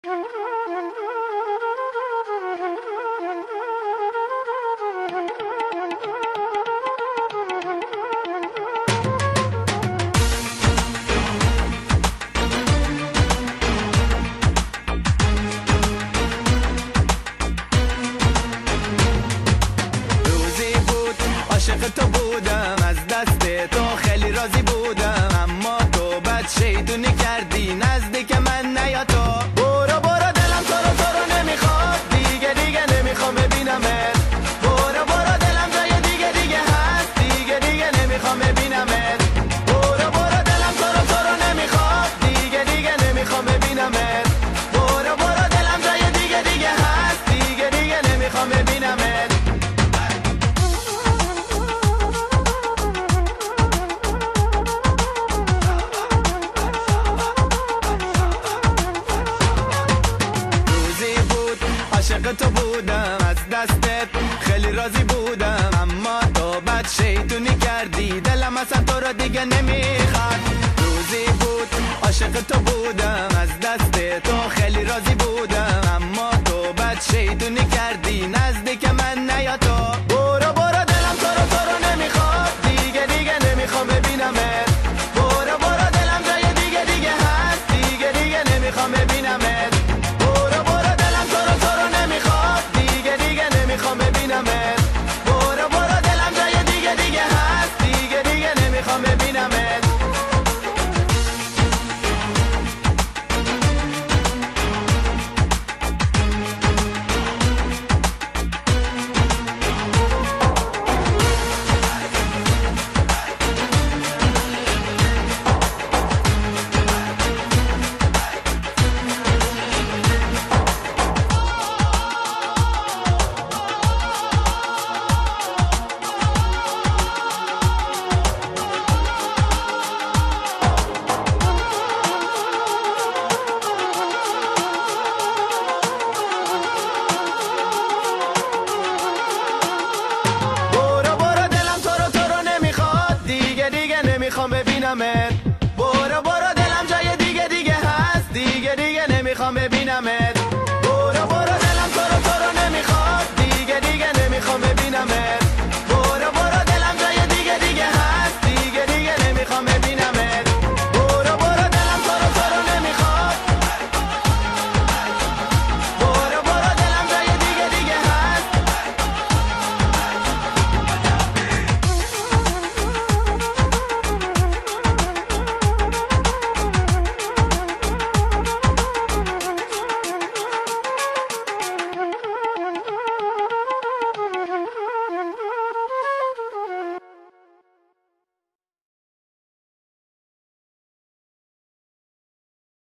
عاشق تو بودم، از دست تو خیلی راضی بودم، اما تو بد شیطونی کردی، نزدیک من نیا تو. برو برو دلم تو رو نمیخواد، دیگه نمیخوام ببینمت. برو برو دلم جای دیگه هست، دیگه نمیخوام ببینمت. برو برو دلم تو رو نمیخواد، دیگه نمیخوام ببینمت. برو برو دلم جای دیگه هست، دیگه نمیخوام ببینمت. عاشق تو بودم، از دستت خیلی راضی بودم، اما تو بد شیطونی کردی، دلم اصلا تو را دیگه نمیخواد. روزی بود عاشق تو بودم، از دست تو خیلی راضی بودم، اما تو بد شیطونی کردی، نزدیک من نیا تو. برو برو دلم تو رو نمیخواد، دیگه نمیخوام ببینمت. برو برو دلم جای دیگه هست، دیگه نمیخوام ببینمت. نمیخوام ببینمت. برو برو دلم جای دیگه هست، دیگه نمیخوام ببینمت. نمیخوام ببینمت. برو برو دلم جای دیگه هست، دیگه نمیخوام ببینمت.